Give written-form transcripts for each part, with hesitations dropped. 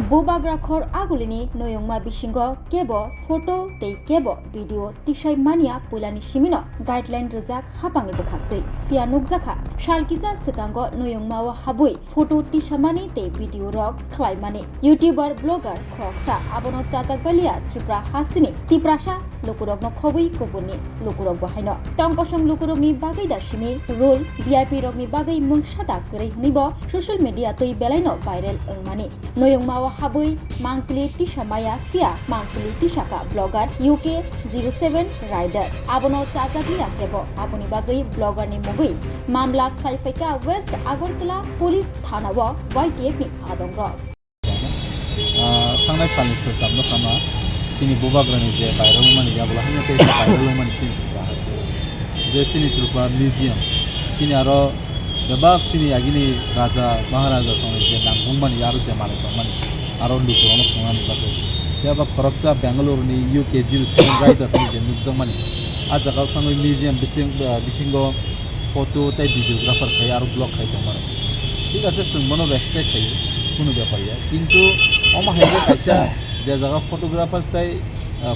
Bobagrakhor agulini noyongma bisingo kebo photo tei kebo video tisai mania pulani simino guideline rejak hapangi bokhaktei fia nukjakha salkisa sikango noyongmao habui photo tisamani tei video rok khlaimani youtuber blogger khoksa abono chachakbalia tripura hastini tiprasa lukurokno khobui kupuni lukurok bahaino tongkosong lukurokni bagai dasimi rule vip rokni bagai mungsada korei hnibo social media tei belaino viral engmani noyongmao habui mangpili tisamaya fia mangpili tisaka blogger uk 07 rider abono chachaklia kebo aboni bagai blogger ni mugui mamla khlaifaika west agartala police thana wa ytf ni adongo थांनाय साननैसो दाबनो खामा सिनि बोबाग्रानि जे viral मानि जाबला हने ते viral मानि चिन्ता जे सिनि त्रुपा म्युजियम सिनि आरो गोबां सिनि आगिनि राजा महाराजा संनाय जे नांगुं मानि आरो जे माने मानि आरो लुकुरानो खुंनानै बागै जेबा खरकसा बेंगलुरुनि uk 07 राइडार नि जे नुकजों मानि आ जागाव थाङै म्युजियम बिसिंगो फटो तै भिडियोग्राफार थायो आरो ब्लग थायो दंमारो ठीक আছে जोंबोनो रेसपेक्ट थायो কোনো ব্যাপারিয়া কিন্তু অমাহাইবে কাইসা যে জায়গা ফটোগ্রাফার্স তাই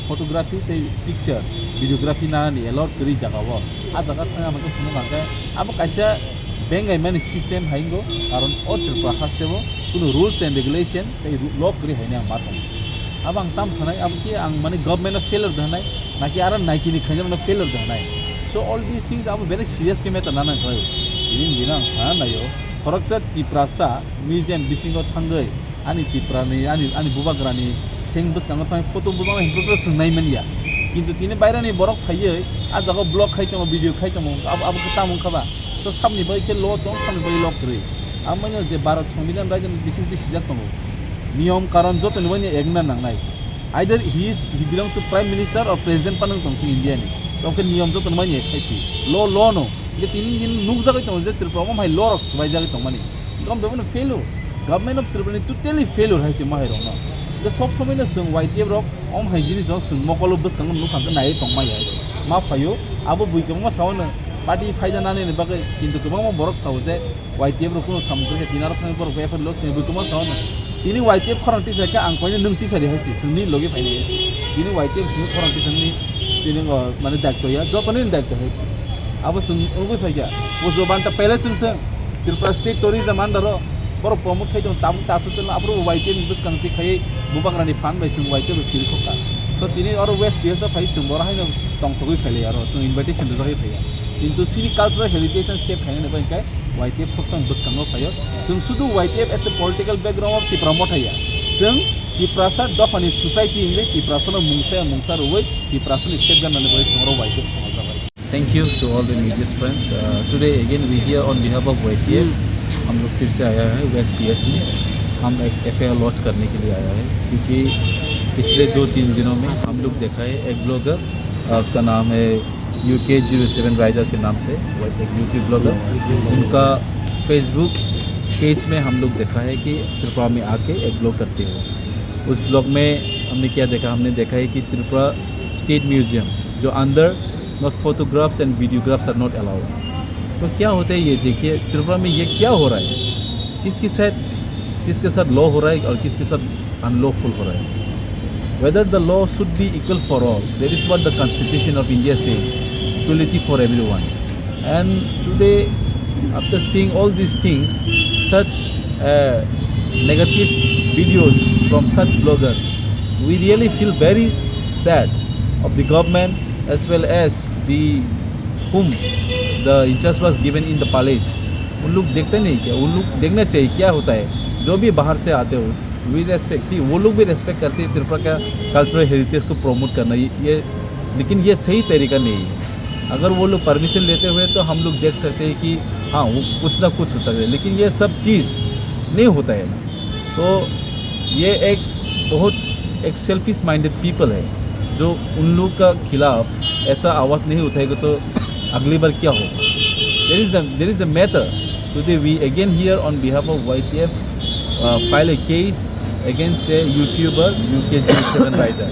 ফটোগ্রাফি তাই পিকচার ভিডিওগ্রাফি না নি এলট করি জায়গাও আ জায়গা থাকা আমাকে কোনো গাঙ্গে আবো কাইসা বেঙ্গাই মানে সিস্টেম হাইঙ্গো কারণ অত্র প্রকাশতেবো কোনো রুলস এন্ড রেগুলেশন তাই লক করি হাইনে আং মাথা আবো আং তাম সানাই আবো কি আং মানে গভর্নমেন্ট ফেলার দহনাই নাকি আর নাইকিনি খাইনে মানে ফেলার দহনাই সো অল দিস থিংস আবো ভেরি সিরিয়াস কে মেটা না হয় দিন দিন আং সানা নাইও Koroksa tiprasa museum bisingo thangai ani tiprani ani bubagrani sengbus kango thang photo bujang hinpro sungnai mania kintu tini bairani borok khaiye a jago blog khaitamo video khaitamo ab tamung khaba so samni bai ke lo dong samni bai lok ri amanya je bharat সংবিধান রাজ্য bisinti sijak tongo niyom karon jotoni bani egna nangnai either he belong to prime minister or president panang tong India ni tongke niyom jotoni bani khaiti lo no যে তিন দিন nook জায়গায় তো যে ত্রিপুরা মাই লরক্স by জায়গায় তো মানে কম দেবো Felu government of Tripura totally failure হয়েছে মাহের না যে সব সময় না जों YTF রক অম হাই জিনিস जों মকল বসকাং नु खांदो नाय दं माय मा फायो आबो बुइकमा सावनो पार्टी फायजानानै ने बागै किन्तु गोबां बरक साव जे YTF रक सामगो दिनार थां बर वेफर लस ने बुइकमा सावनो तिनि YTF खरंति सायका आं कोइनो नों तिसारि हायसि जोंनि लगे फायनाय तिनि YTF जों खरंति जोंनि तिनि माने दायित्वया जतनि दायित्व हायसि अब जों उबे फायगा बजबान ता पहले जों त्रिपुरा स्टेट टूरिज्म आन्दारो बर प्रमोट खायदों ताम ताचुतन आब्रो YTF नि बसकांति खाय बुबाग्रानि फान बाय जों YTF तिरि खका सो तिनि आरो वेस्ट बिएस फाय जों बर हायनो तंथगै फायले आरो जों इनविटेशन जाय फाया किन्तु सिनि कल्चरल हेरिटेज एन्ड सेफ खायनो बायखाय YTF सबसां बसकांगो फायो जों सुदु YTF as a political background of Tripura मथाया जों त्रिपुरासा दफानि सोसाइटी इंले त्रिपुरासनो मुंसा रुवै त्रिपुरासनो सेफ गाननानै बाय जों YTF समाज जाबाय Thank you to all the media friends. Today again we here on behalf of YTF. हम लोग फिर से आया है वेस्ट पीएस में हम एक FIR लॉन्च करने के लिए आया है क्योंकि पिछले 2-3 दिनों में हम लोग देखा है एक ब्लॉगर उसका नाम है uk 07 राइडर के नाम से एक यूट्यूब ब्लॉगर उनका फेसबुक पेज में हम लोग देखा है कि त्रिपुरा में आके एक ब्लॉग करते हैं। उस ब्लॉग में हमने क्या देखा, हमने देखा है कि त्रिपुरा स्टेट म्यूजियम जो अंदर not photographs and videographs are not allowed। तो क्या होता है ये देखिए त्रिपुरा में ये क्या हो रहा है, किसके साथ लॉ हो रहा है और किसके साथ अनलॉफुल हो रहा है। Whether the law should be equal for all, that is what the Constitution of India says, equality for everyone। And today after seeing all these things, such negative videos from such bloggers, we really feel very sad of the government as well as whom the interest was given in the palace। उन लोग देखते नहीं क्या, उन लोग देखना चाहिए क्या होता है। जो भी बाहर से आते हो वी रेस्पेक्ट, वो लोग भी रेस्पेक्ट करते हैं त्रिपुरा का कल्चरल हेरिटेज को प्रमोट करना ये लेकिन ये सही तरीका नहीं है। अगर वो लोग परमिशन लेते हुए तो हम लोग देख सकते हैं कि हाँ वो कुछ ना कुछ हो सकता है, लेकिन ये सब चीज़ नहीं होता है ना। तो ये बहुत एक सेल्फिश माइंडेड पीपल है जो उन लोग का खिलाफ ऐसा आवाज़ नहीं उठाएगा तो अगली बार क्या होगा। There is a matter today we again here on behalf of YTF file a case against a YouTuber uk 07 rider।